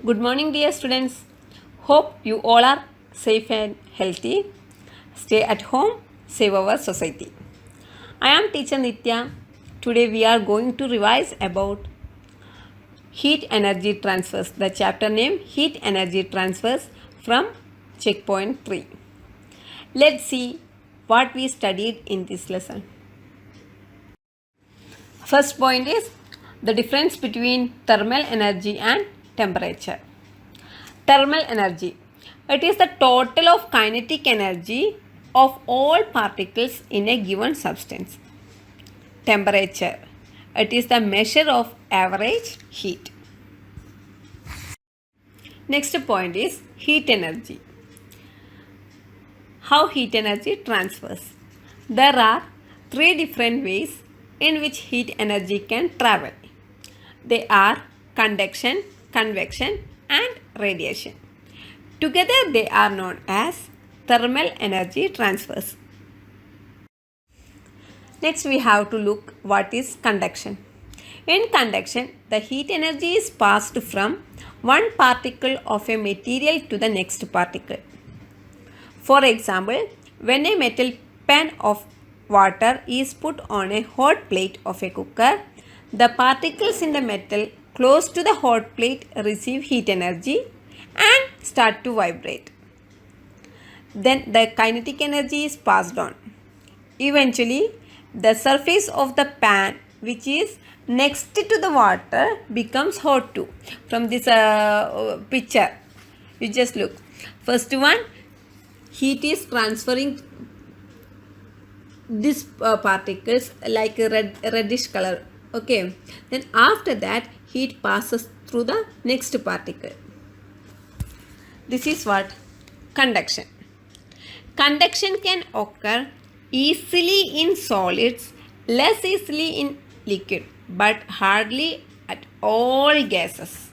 Good morning, dear students. Hope you all are safe and healthy. Stay at home, save our society. I am teacher Nitya. Today we are going to revise about heat energy transfers. The chapter name Heat Energy Transfers from checkpoint 3. Let's see what we studied in this lesson. First point is the difference between thermal energy and temperature. Thermal energy. It is the total of kinetic energy of all particles in a given substance. Temperature. It is the measure of average heat. Next point is heat energy. How heat energy transfers. There are three different ways in which heat energy can travel. They are conduction, convection, and radiation. Together they are known as thermal energy transfers. Next we have to look what is conduction. In conduction, the heat energy is passed from one particle of a material to the next particle. For example, when a metal pan of water is put on a hot plate of a cooker, the particles in the metal close to the hot plate receive heat energy and start to vibrate. Then the kinetic energy is passed on. Eventually, the surface of the pan, which is next to the water, becomes hot too. From this picture, you just look. First one, heat is transferring these particles like a reddish color. Okay. Then after that, heat passes through the next particle. This is what? Conduction. Conduction can occur easily in solids, less easily in liquid, but hardly at all gases.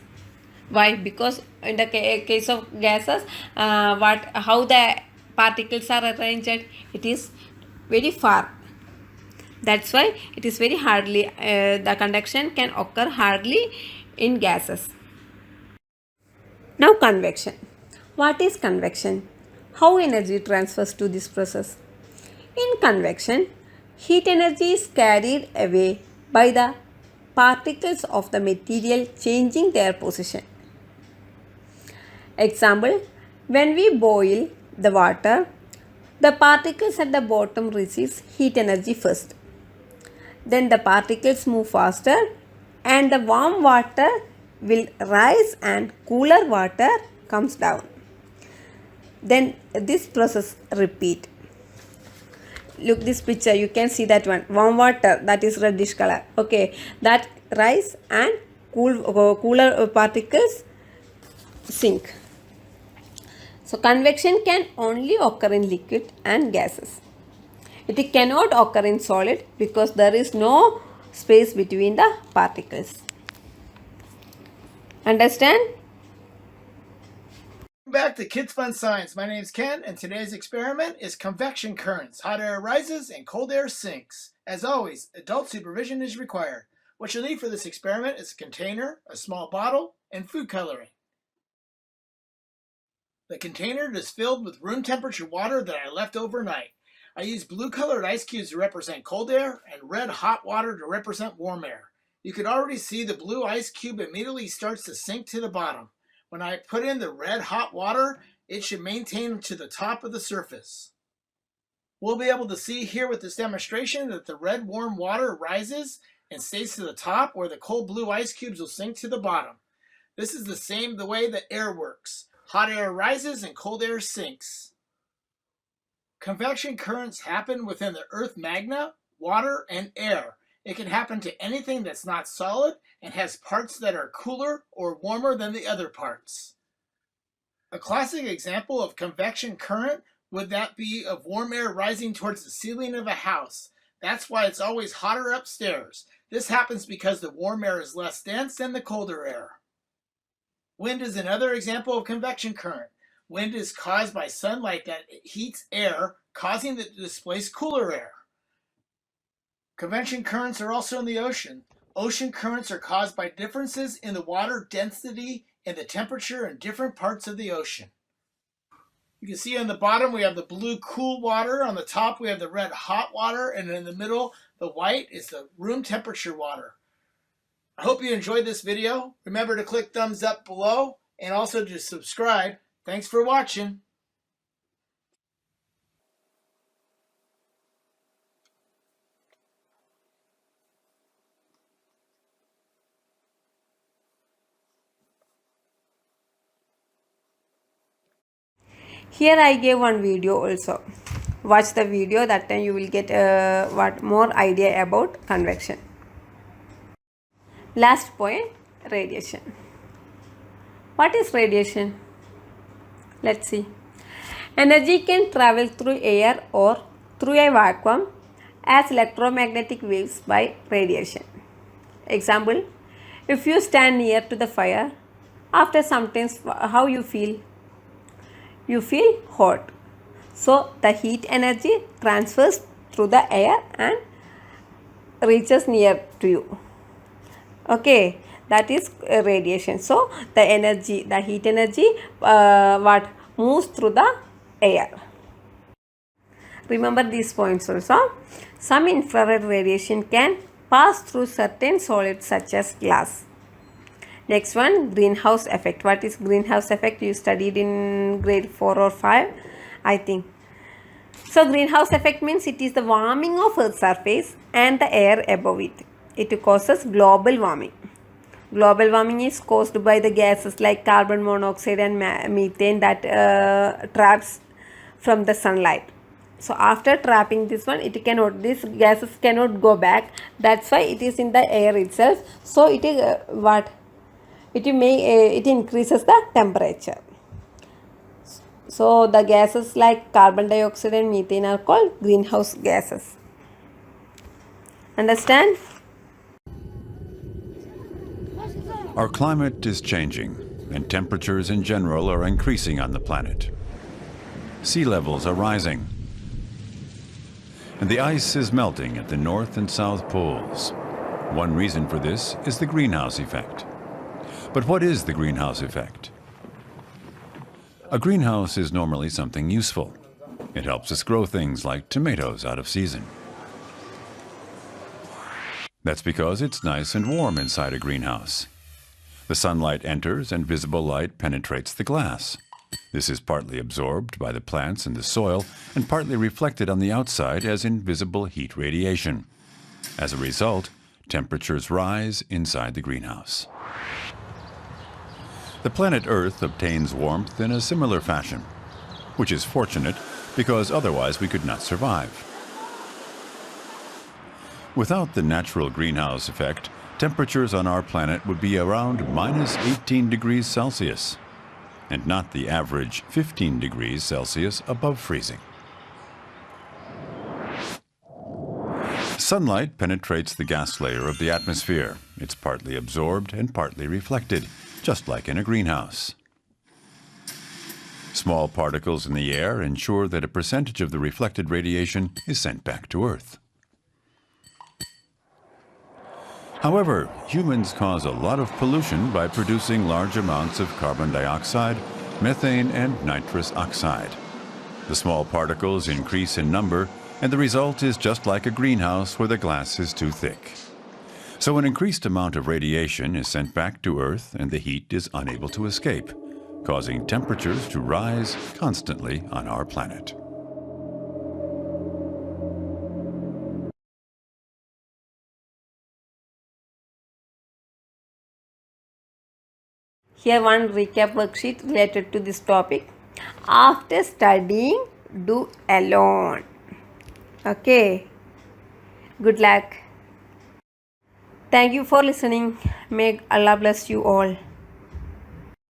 Why? Because in the case of gases, how the particles are arranged, it is very far. That's why it is very hardly, the conduction can occur hardly in gases. Now convection. What is convection? How energy transfers to this process? In convection, heat energy is carried away by the particles of the material changing their position. Example, when we boil the water, the particles at the bottom receives heat energy first. Then the particles move faster and the warm water will rise and cooler water comes down. Then this process repeat. Look this picture, you can see that one. Warm water, that is reddish color. Okay, that rise and cooler particles sink. So convection can only occur in liquid and gases. It cannot occur in solid because there is no space between the particles. Understand? Welcome back to Kids Fun Science. My name is Ken, and today's experiment is convection currents. Hot air rises and cold air sinks. As always, adult supervision is required. What you'll need for this experiment is a container, a small bottle, and food coloring. The container is filled with room temperature water that I left overnight. I used blue colored ice cubes to represent cold air and red hot water to represent warm air. You can already see the blue ice cube immediately starts to sink to the bottom. When I put in the red hot water, it should maintain to the top of the surface. We'll be able to see here with this demonstration that the red warm water rises and stays to the top, where the cold blue ice cubes will sink to the bottom. This is the way that air works. Hot air rises and cold air sinks. Convection currents happen within the Earth magma, water, and air. It can happen to anything that's not solid and has parts that are cooler or warmer than the other parts. A classic example of convection current would that be of warm air rising towards the ceiling of a house. That's why it's always hotter upstairs. This happens because the warm air is less dense than the colder air. Wind is another example of convection current. Wind is caused by sunlight that heats air, causing it to displace cooler air. Convection currents are also in the ocean. Ocean currents are caused by differences in the water density and the temperature in different parts of the ocean. You can see on the bottom we have the blue cool water, on the top we have the red hot water, and in the middle the white is the room temperature water. I hope you enjoyed this video. Remember to click thumbs up below and also to subscribe. Thanks for watching. Here I gave one video also. Watch the video, that time you will get more idea about convection. Last point, radiation. What is radiation? Let's see. Energy can travel through air or through a vacuum as electromagnetic waves by radiation. Example, if you stand near to the fire, after some time how you feel? You feel hot. So the heat energy transfers through the air and reaches near to you. Okay, that is radiation. So the energy, the heat energy moves through the air. Remember these points also. Some infrared radiation can pass through certain solids such as glass. Next one, greenhouse effect. What is greenhouse effect? You studied in grade 4 or 5, I think. So greenhouse effect means it is the warming of Earth's surface and the air above it. It causes global warming. Global warming is caused by the gases like carbon monoxide and methane that traps from the sunlight. So after trapping this one, these gases cannot go back. That's why it is in the air itself. So it is it increases the temperature. So the gases like carbon dioxide and methane are called greenhouse gases. Understand? Our climate is changing, and temperatures in general are increasing on the planet. Sea levels are rising, and the ice is melting at the North and South poles. One reason for this is the greenhouse effect. But what is the greenhouse effect? A greenhouse is normally something useful. It helps us grow things like tomatoes out of season. That's because it's nice and warm inside a greenhouse. The sunlight enters and visible light penetrates the glass. This is partly absorbed by the plants in the soil and partly reflected on the outside as invisible heat radiation. As a result, temperatures rise inside the greenhouse. The planet Earth obtains warmth in a similar fashion, which is fortunate because otherwise we could not survive. Without the natural greenhouse effect, temperatures on our planet would be around -18 degrees Celsius, and not the average 15 degrees Celsius above freezing. Sunlight penetrates the gas layer of the atmosphere. It's partly absorbed and partly reflected, just like in a greenhouse. Small particles in the air ensure that a percentage of the reflected radiation is sent back to Earth. However, humans cause a lot of pollution by producing large amounts of carbon dioxide, methane, and nitrous oxide. The small particles increase in number, and the result is just like a greenhouse where the glass is too thick. So an increased amount of radiation is sent back to Earth and the heat is unable to escape, causing temperatures to rise constantly on our planet. Here one recap worksheet related to this topic. After studying, do alone. Okay. Good luck. Thank you for listening. May Allah bless you all.